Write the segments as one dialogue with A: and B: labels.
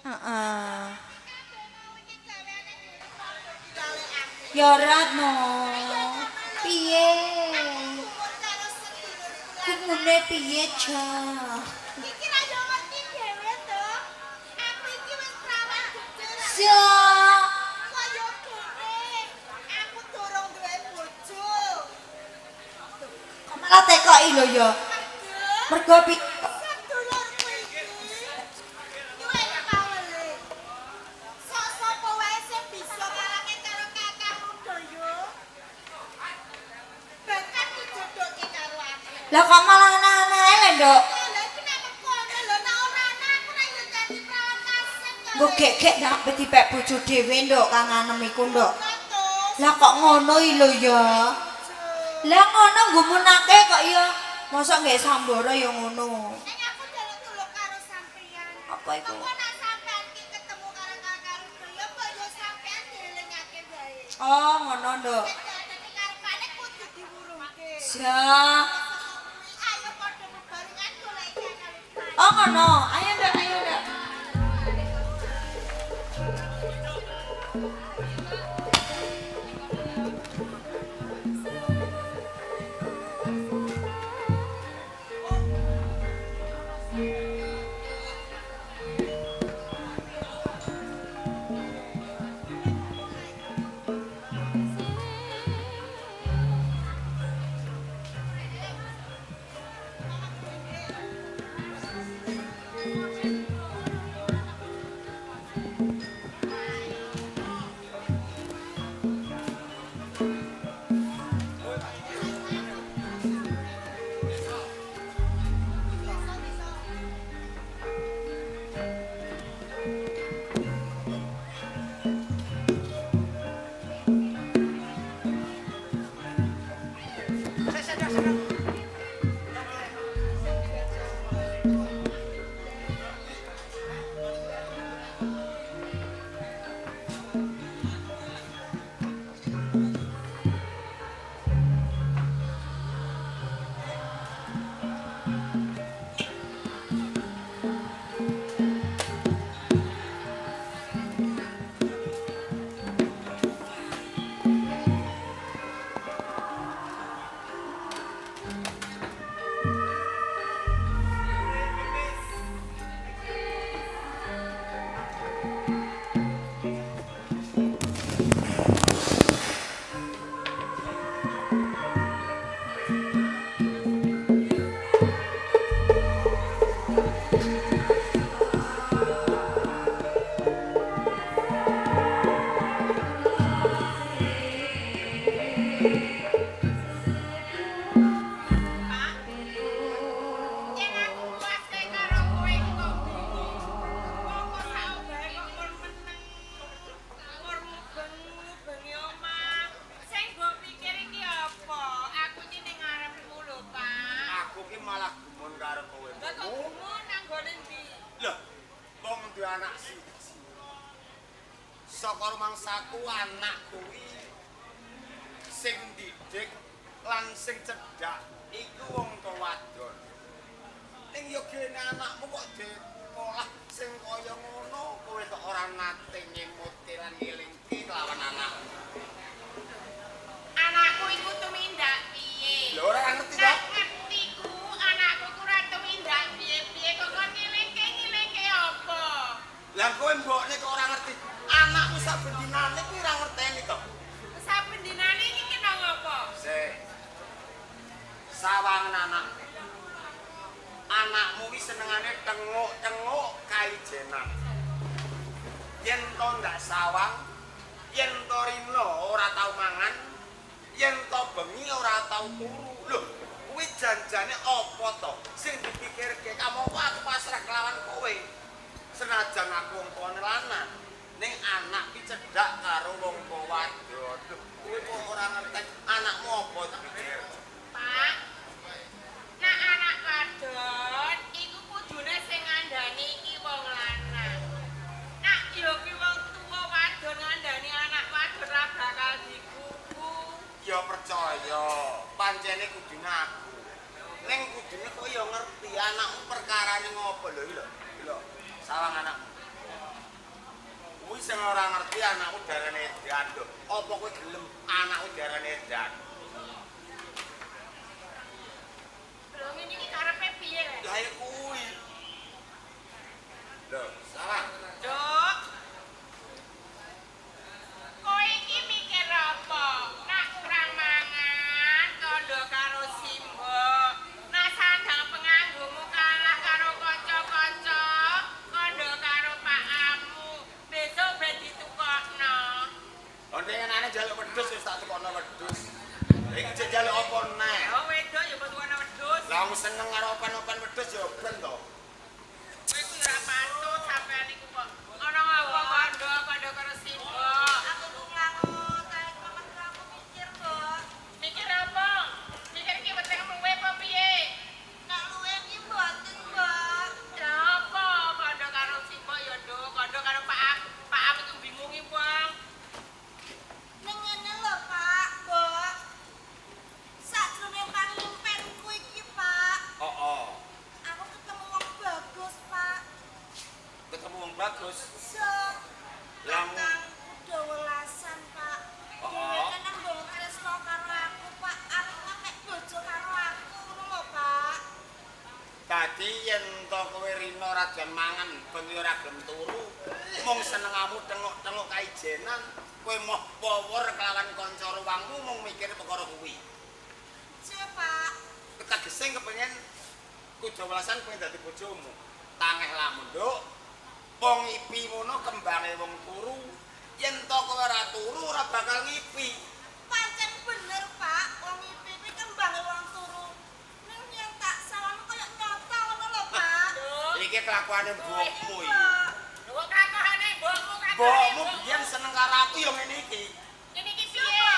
A: Heeh. Ya Ratno. Piye? Kumune piye, Cah?
B: Iki ra yo ngerti dhewe to. Aku iki wis prawan gede.
A: Sia.
B: Kaya kene. Aku durung duwe bojo.
A: Kok malah tekoki lho ya. Mergo piye?
B: Sedulurku iki. Nyuwèni pawele. Sok sapa wae sing bisa ngalahke karo kakangmu Daya. Bakal dijodohke karo aku.
A: Lah kok malah aneh-aneh lho, Nduk.
B: Lha iki nek kono lho nek ora ana aku ra yo dadi prawan kasep.
A: Nggo gek-gek nek dipek bojo dhewe, Nduk, Kang Anem iku, Nduk. Lah kok ngono lho ya. Lah ngono nggumunake kok ya. Mosok nggih sambara ya ngono.
B: Nek aku jaluk tulung karo sampeyan.
A: Apa iku?
B: Apa nek sampeyan ki ketemu karo kakangmu Daya kok yo sampeyan dielingake wae.
A: Oh, ngono, Nduk.
B: Nek dadi karepane kudu diwurungke.
A: Sia.
B: Ayo padha bebarengan goleki akal.
A: Oh, ngono. Ayo, Nduk, ayo, Nduk.
B: Yen aku kuwate karo kowe kok bingung. Wong kok sak bae kok kon meneng. Mur mubeng-mubengi omah. Sing mbok pikir iki apa? Aku iki ning ngarepmu lho, Pak.
C: Aku ki malah gumun karo kowe.
B: Lah kok gumun nang gone ndi?
C: Lho, wong duwe anak siji. Saka rumangsaku anak kuwi sing didik lan sing cedhak iku wong tuwa wadon. Ning yo gene anakmu kok diolah sing kaya ngono, kowe kok ora nate nyemuti lan ngelingke lawan anakmu.
B: Anakku iku tumindak piye?
C: Lho ora ngerti
B: Nek
C: to?
B: ngerti ku anakku ku ora tumindak piye-piye kok kon ngilingke apa?
C: Lah kowe mbokne kok ora ngerti. Anakmu saben dinane kuwi ora ngerteni to.
B: Saben dinane iki kena ngopo?
C: Sik. Sawangan anak. Anakmu ki senengane tenguk-tenguk kaijenan. Yen to ndak sawang, yen to rino ora tau mangan, yen to bengi ora tau turu. Lho, kuwi janjane apa to? Sing dipikirke kamu aku pasrah kelawan kowe. Senajan aku wong tuane lanang, ning anak ki cedhak karo wong tuwa wadon. Lho, kowe kok ora ngerti anakmu apa dipikir?
B: Pak. Nek anak wadon iku kudune sing ngandani iki wong lanang. Nek yo ki wong tuwa wadon ngandani anak wadon ra bakal dikuku.
C: Ya percaya, pancene kudune aku. Ning kudune kok ya ngerti anakmu perkarane ngopo lho iki lho. Lho, sawang anakmu. sing ora ngerti anakku darane edan lho. Apa kowe gelem anakku darane edan?
B: Lho ngene iki karepe piye?
C: Lah ya kuwi. Lho, salah.
B: Dok. Kowe iki mikir apa? Nak kurang mangan kandha karo Simbo. Nak sandang penganggumu kalah karo kanca-kanca, kandha karo Pak Amu. Besok ben ditukokno.
C: Ondenganane njaluk wedhus wis tak tukokno wedhus. Iki jek njaluk apa neh?
B: Oh wedok ya butuhane wedhus.
C: Lah wong seneng karo opan-opan wedhus ya ben to.
B: Kowe ku ora pantut sampean iku kok ana apa kandha karo Simbo. Aku ku ngangut, aku mikir, Mbok. Mikir apa? Mikir iki weteng luwe apa piye? Nek luwe iki mboten, Mbok. Ya apa kandha karo Simbo ya, Nduk, kandha karo Pak Am itu bingungi wong.
D: Ning ngene lho, Pak, Mbok. Sakjroning panglimpenku iki, Pak,
C: Oh.
D: aku ketemu wong bagus, Pak.
C: Ketemu wong bagus.
D: So,
C: Lamu.
D: kakang udah welasan, Pak.
C: Oh.
D: Dheweke nang mbok tresno karo aku, Pak. Arep ngemek bojo karo aku, ngono lho, Pak.
C: Dadi yen to kowe rino ora jan mangan bengi ora gelem turu, mung senengamu tengok-tengok kaijenan, kowe moh power kelawan kanca ruwangmu mung mikir perkara kuwi.
D: Cek, Pak.
C: Tegese kepengin kudu welasan kowe dadi bojomu. Tangeh lamun, Nduk. Wong ipi ngono kembange wong turu. Yen to kowe ora turu ora bakal ngipi.
D: Pancen bener, Pak. Wong iki kuwi kembange wong turu. Ning yen tak salah koyo nyata ngono lho, Pak.
C: Iki kelakuane mbokmu iki.
B: Lho kakane mbokmu
C: Mbokmu biyen seneng karo aku ya ngene iki.
B: Ngene iki piye?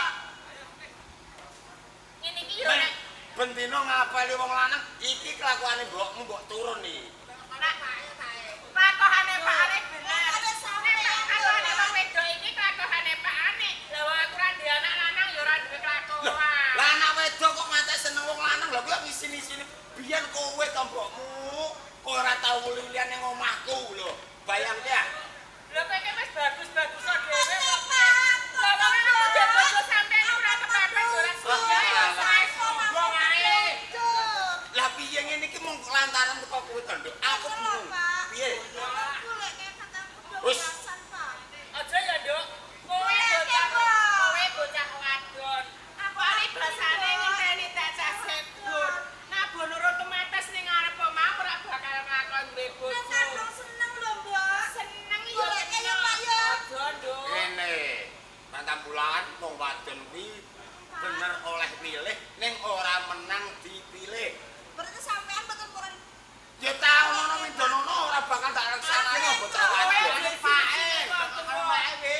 B: Ngene iki yo nek
C: Ben dina ngapeli wong lanang iki kelakuane mbokmu mbok turun iki.
B: Lakohane Pak Ane bener.
D: Ada sampean,
B: Lakohane
D: Mbok.
B: wong wedok iki lakohane Pak Ane. Lah wong aku ora duwe anak lanang ya ora duwe kelakuan.
C: Lah anak wedok kok ngantek seneng wong lanang lho kuwi ngisini-sini biyen kowe to mbokmu ora tau lilian ning omahku lho. Bayang ya.
B: Lho kowe iki wis bagus-bagus dhewe.
D: Pancen, Pak.
B: Lah wong aku udah bojo sampean ora kepepet ora suya ya sae sombong ae.
C: Lah piye ngene iki mung lantaran teko kowe to, Nduk. Aku bingung. Piye? Wis.
B: Aja ya, Nduk. Kowe bocah wadon. Pari basane ngenteni cacah sebut. Nah, bonoro tomates ning arep omah ora bakal ngakon duwe bojo. Seneng ya, Pak ya. Aja, Nduk.
C: Ngene. Bantam bulan wong wadon kuwi bener oleh milih ning ora menang dipilih.
D: Berarti sampean mboten purun.
C: Ya tau ngono widonono ora bakal tak reksanane bocah
B: Kowe
C: wadon.
B: duwe pake.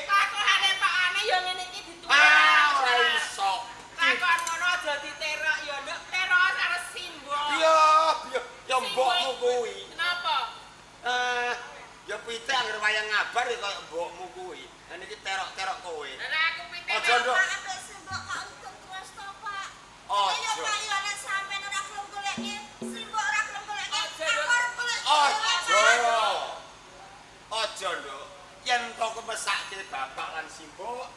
B: Lakohane Pak Ane ya ngene iki ditulis.
C: Ora iso.
B: Lakon ngono aja diterok ya, Nduk. Terok karo Simbo.
C: Iya, ya mbokmu kuwi.
B: Kenapa?
C: Ya pitik anggere wayang ngabar ya kaya mbokmu kuwi. Lah niki terok-terok kowe.
B: Lah aku pitik.
C: Aja, Nduk.
D: Pak ambek simbok kok untung terus to, Pak.
C: Aja.
D: Ayo Pak yo nek sampean ora gelem goleki, simbok ora gelem goleki.
B: Aja,
D: Aku
B: Nduk.
D: arep goleki.
C: Aja. Aja, Nduk. Yen to kemesake bapak lan simbok,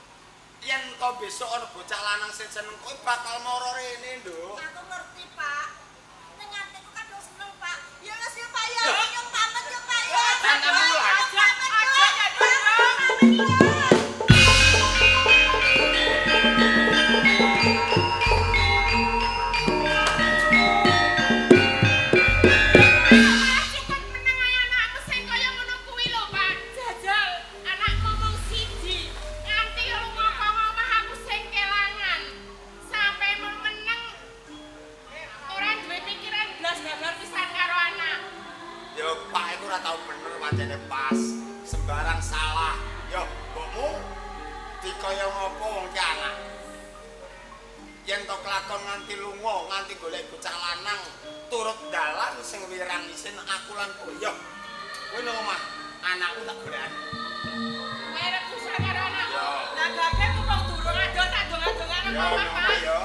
C: yen to besok ana bocah lanang sing seneng kowe bakal mara rene, Nduk.
D: Aku ngerti, Pak. Ning atiku kadung seneng, Pak. Ya wis ya, Pak ya.
C: Ya.
D: Nyong pamit ya, Pak ya.
C: Bantam bulan.
B: Aja ya, Nduk.
D: Pamit ya.
B: Cukup meneng ae anakku sing kaya ngono kuwi lho, Pak. Jajal anakku mung siji. Nganti lunga ka omah aku sing kelangan. Sampe meneng ora duwe pikiran blas babar pisan karo anak.
C: Ya Pak iku ora tau bener pancene pas. Sembarang salah. Ya mbokmu dikaya ngopo wong ki anak. Yen to kelakon nganti lunga, nganti golek bocah lanang, turut dalan sing wirang isin aku lan kowe. Ya. Kowe nang omah, anakku tak golek.
B: Merek susah karo anak.
C: Ya.
B: Lah gage ku kok durung ado tak dongan-dongan nang
C: Ya
B: omah,
C: ngono
B: Pak.
C: ya.